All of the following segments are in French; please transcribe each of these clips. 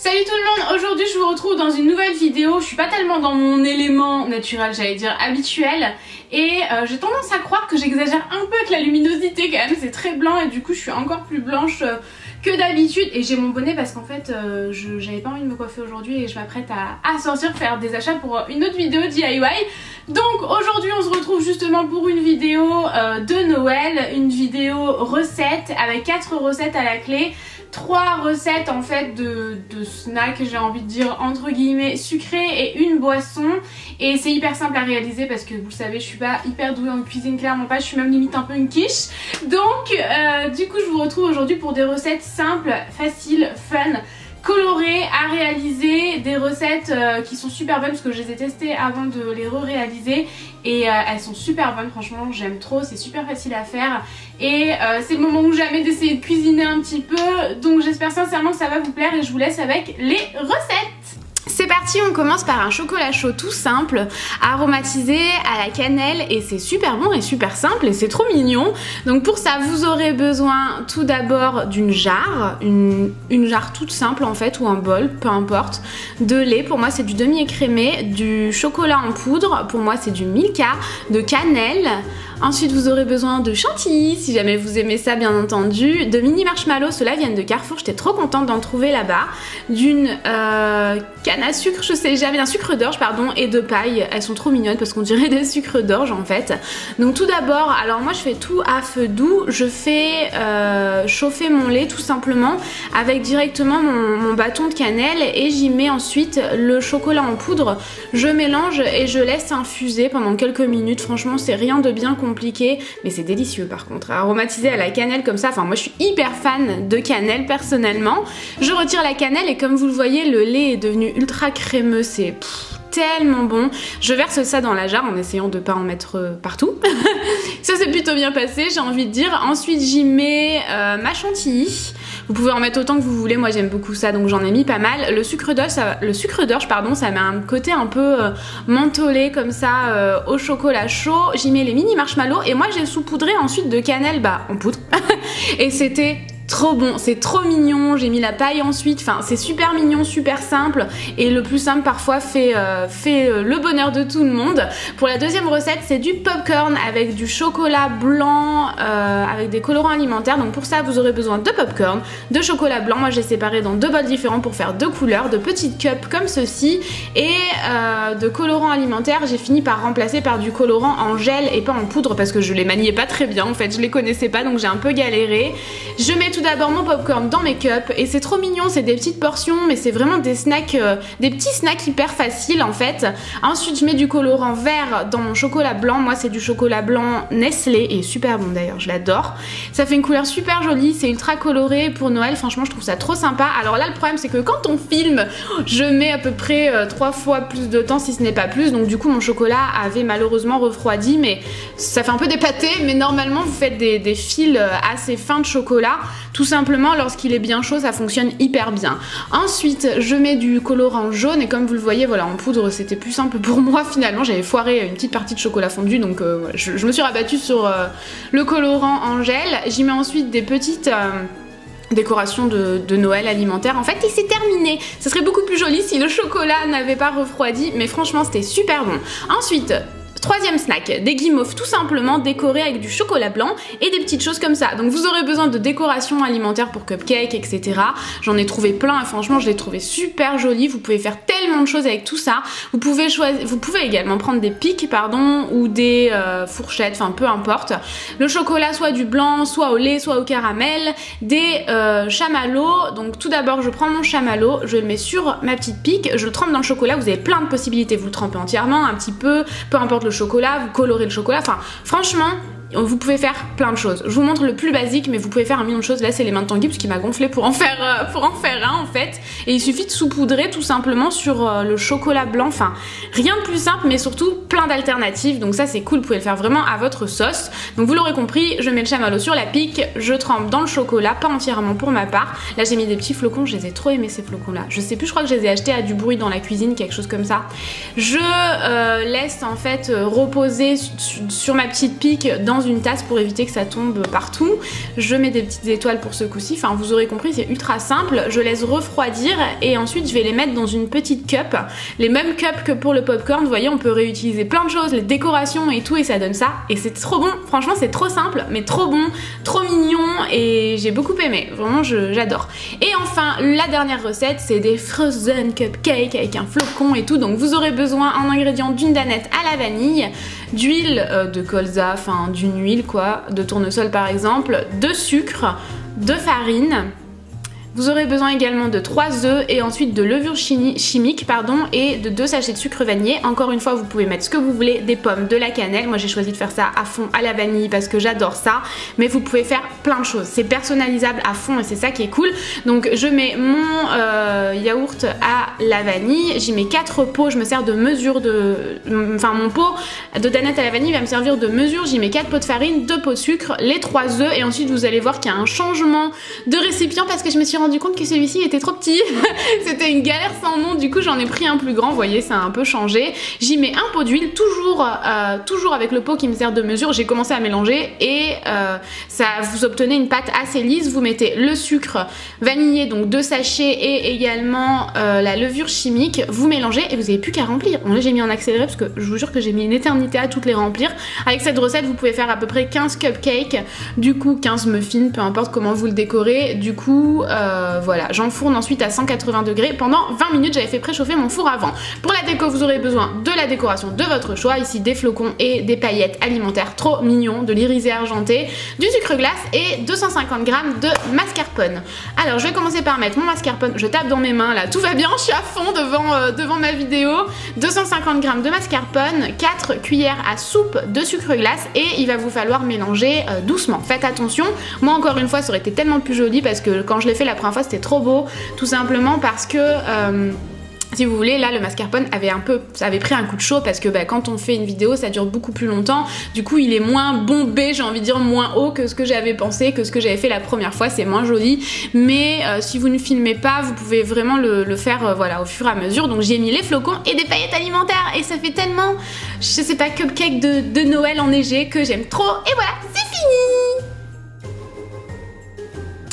Salut tout le monde, aujourd'hui je vous retrouve dans une nouvelle vidéo. Je suis pas tellement dans mon élément naturel, j'allais dire habituel, et j'ai tendance à croire que j'exagère un peu avec la luminosité quand même. C'est très blanc et du coup je suis encore plus blanche que d'habitude, et j'ai mon bonnet parce qu'en fait j'avais pas envie de me coiffer aujourd'hui et je m'apprête à sortir faire des achats pour une autre vidéo DIY. Donc aujourd'hui on se retrouve justement pour une vidéo de Noël, une vidéo recette avec 4 recettes à la clé. 3 recettes en fait de snacks, j'ai envie de dire entre guillemets sucrés, et une boisson, et c'est hyper simple à réaliser parce que vous le savez je suis pas hyper douée en cuisine, clairement pas, je suis même limite un peu une quiche. Donc du coup je vous retrouve aujourd'hui pour des recettes simples, faciles, fun, colorées à réaliser, des recettes qui sont super bonnes parce que je les ai testées avant de les réaliser et elles sont super bonnes, franchement j'aime trop, c'est super facile à faire et c'est le moment ou jamais d'essayer de cuisiner un petit peu, donc j'espère sincèrement que ça va vous plaire et je vous laisse avec les recettes. C'est parti, on commence par un chocolat chaud tout simple, aromatisé à la cannelle, et c'est super bon et super simple et c'est trop mignon. Donc pour ça vous aurez besoin tout d'abord d'une jarre, une jarre toute simple en fait, ou un bol, peu importe, de lait, pour moi c'est du demi-écrémé, du chocolat en poudre, pour moi c'est du Milka, de cannelle. Ensuite vous aurez besoin de chantilly, si jamais vous aimez ça bien entendu, de mini marshmallows, ceux-là viennent de Carrefour, j'étais trop contente d'en trouver là-bas, d'une canne à sucre, je sais jamais, d'un sucre d'orge pardon, et de paille, elles sont trop mignonnes parce qu'on dirait des sucres d'orge en fait. Donc tout d'abord, alors moi je fais tout à feu doux, je fais chauffer mon lait tout simplement avec directement mon bâton de cannelle et j'y mets ensuite le chocolat en poudre, je mélange et je laisse infuser pendant quelques minutes, franchement c'est rien de bien compliqué, mais c'est délicieux par contre, aromatisé à la cannelle comme ça, enfin moi je suis hyper fan de cannelle personnellement. Je retire la cannelle et comme vous le voyez le lait est devenu ultra crémeux, c'est tellement bon. Je verse ça dans la jarre en essayant de pas en mettre partout. Ça s'est plutôt bien passé, j'ai envie de dire. Ensuite j'y mets ma chantilly. Vous pouvez en mettre autant que vous voulez, moi j'aime beaucoup ça donc j'en ai mis pas mal. Le sucre d'orge pardon, ça met un côté un peu mentholé comme ça au chocolat chaud. J'y mets les mini marshmallows et moi j'ai saupoudré ensuite de cannelle en poudre. Et c'était trop bon, c'est trop mignon, j'ai mis la paille ensuite, enfin c'est super mignon, super simple, et le plus simple parfois fait le bonheur de tout le monde. Pour la deuxième recette, c'est du popcorn avec du chocolat blanc, avec des colorants alimentaires. Donc pour ça vous aurez besoin de popcorn, de chocolat blanc, moi j'ai séparé dans 2 bols différents pour faire 2 couleurs, de petites cups comme ceci, et de colorants alimentaires. J'ai fini par remplacer par du colorant en gel et pas en poudre parce que je les maniais pas très bien en fait, je les connaissais pas donc j'ai un peu galéré. Je mets tout d'abord mon popcorn dans mes cups et c'est trop mignon, c'est des petites portions mais c'est vraiment des snacks, des petits snacks hyper faciles en fait. Ensuite je mets du colorant vert dans mon chocolat blanc, moi c'est du chocolat blanc Nestlé et super bon d'ailleurs, je l'adore. Ça fait une couleur super jolie, c'est ultra coloré pour Noël, franchement je trouve ça trop sympa. Alors là le problème c'est que quand on filme, je mets à peu près 3 fois plus de temps si ce n'est pas plus, donc du coup mon chocolat avait malheureusement refroidi, mais ça fait un peu des pâtés, mais normalement vous faites des fils assez fins de chocolat. Tout simplement, lorsqu'il est bien chaud, ça fonctionne hyper bien. Ensuite, je mets du colorant jaune et comme vous le voyez, voilà, en poudre, c'était plus simple pour moi finalement. J'avais foiré une petite partie de chocolat fondu, donc voilà, je me suis rabattue sur le colorant en gel. J'y mets ensuite des petites décoration de Noël alimentaire. En fait il s'est terminé, ce serait beaucoup plus joli si le chocolat n'avait pas refroidi, mais franchement c'était super bon. Ensuite troisième snack, des guimauves tout simplement décorés avec du chocolat blanc et des petites choses comme ça. Donc vous aurez besoin de décoration alimentaire pour cupcakes, etc. J'en ai trouvé plein et franchement je les trouvais super jolis. Vous pouvez faire tellement de choses avec tout ça. Vous pouvez également prendre des pics pardon, ou des fourchettes, enfin peu importe. Le chocolat soit du blanc, soit au lait, soit au caramel. Des chamallows. Donc tout d'abord je prends mon chamallow, je le mets sur ma petite pique, je le trempe dans le chocolat. Vous avez plein de possibilités, vous le trempez entièrement, un petit peu importe le chocolat, vous colorez le chocolat, enfin franchement vous pouvez faire plein de choses. Je vous montre le plus basique mais vous pouvez faire un million de choses. Là c'est les mains de Tanguy parce qu'il m'a gonflé pour en faire un en fait, et il suffit de saupoudrer tout simplement sur le chocolat blanc, enfin rien de plus simple mais surtout plein d'alternatives, donc ça c'est cool, vous pouvez le faire vraiment à votre sauce. Donc vous l'aurez compris, je mets le chamallow sur la pique, je trempe dans le chocolat, pas entièrement pour ma part. Là j'ai mis des petits flocons, je les ai trop aimés ces flocons là, je sais plus, je crois que je les ai achetés à du bruit dans la cuisine, quelque chose comme ça. Je laisse en fait reposer sur ma petite pique dans une tasse pour éviter que ça tombe partout. Je mets des petites étoiles pour ce coup-ci, enfin vous aurez compris, c'est ultra simple. Je laisse refroidir et ensuite je vais les mettre dans une petite cup, les mêmes cups que pour le popcorn. Vous voyez, on peut réutiliser plein de choses, les décorations et tout, et ça donne ça. Et c'est trop bon, franchement c'est trop simple, mais trop bon, trop mignon, et j'ai beaucoup aimé, vraiment j'adore. Et enfin, la dernière recette, c'est des frozen cupcakes avec un flocon et tout. Donc vous aurez besoin en ingrédients d'une danette à la vanille, d'huile de colza, enfin d'une huile quoi, de tournesol par exemple, de sucre, de farine. Vous aurez besoin également de 3 œufs et ensuite de levure chimique et de 2 sachets de sucre vanillé. Encore une fois, vous pouvez mettre ce que vous voulez, des pommes, de la cannelle. Moi j'ai choisi de faire ça à fond à la vanille parce que j'adore ça, mais vous pouvez faire plein de choses. C'est personnalisable à fond et c'est ça qui est cool. Donc je mets mon yaourt à la vanille, j'y mets 4 pots, je me sers de mesure de... Enfin mon pot de danette à la vanille va me servir de mesure. J'y mets 4 pots de farine, 2 pots de sucre, les 3 œufs et ensuite vous allez voir qu'il y a un changement de récipient parce que je me suis rendu compte que celui-ci était trop petit. C'était une galère sans nom, du coup j'en ai pris un plus grand, vous voyez ça a un peu changé. J'y mets un pot d'huile, toujours avec le pot qui me sert de mesure. J'ai commencé à mélanger et ça vous obtenez une pâte assez lisse. Vous mettez le sucre vanillé, donc 2 sachets et également la levure chimique. Vous mélangez et vous n'avez plus qu'à remplir. Bon là j'ai mis en accéléré parce que je vous jure que j'ai mis une éternité à toutes les remplir. Avec cette recette vous pouvez faire à peu près 15 cupcakes, du coup 15 muffins, peu importe comment vous le décorez. Du coup voilà, j'enfourne ensuite à 180 degrés pendant 20 minutes. J'avais fait préchauffer mon four avant. Pour la déco, vous aurez besoin de la décoration de votre choix. Ici, des flocons et des paillettes alimentaires trop mignons, de l'irisé argenté, du sucre glace et 250 g de mascarpone. Alors, je vais commencer par mettre mon mascarpone. Je tape dans mes mains là, tout va bien, je suis à fond devant ma vidéo. 250 g de mascarpone, 4 cuillères à soupe de sucre glace et il va vous falloir mélanger doucement. Faites attention. Moi, encore une fois, ça aurait été tellement plus joli parce que quand je l'ai fait la première fois, c'était trop beau, tout simplement parce que si vous voulez, là le mascarpone ça avait pris un coup de chaud parce que quand on fait une vidéo ça dure beaucoup plus longtemps, du coup il est moins bombé, j'ai envie de dire moins haut que ce que j'avais pensé, que ce que j'avais fait la première fois, c'est moins joli, mais si vous ne filmez pas vous pouvez vraiment le faire voilà, au fur et à mesure. Donc j'ai mis les flocons et des paillettes alimentaires et ça fait tellement, je sais pas, cupcake de Noël enneigé que j'aime trop et voilà, c'est fini.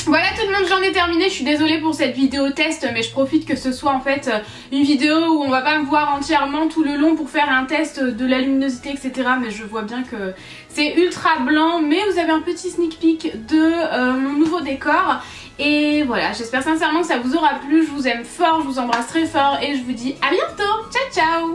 Voilà tout le monde, j'en ai terminé, je suis désolée pour cette vidéo test mais je profite que ce soit en fait une vidéo où on va pas me voir entièrement tout le long pour faire un test de la luminosité etc, mais je vois bien que c'est ultra blanc, mais vous avez un petit sneak peek de mon nouveau décor. Et voilà, j'espère sincèrement que ça vous aura plu, je vous aime fort, je vous embrasse très fort et je vous dis à bientôt, ciao ciao.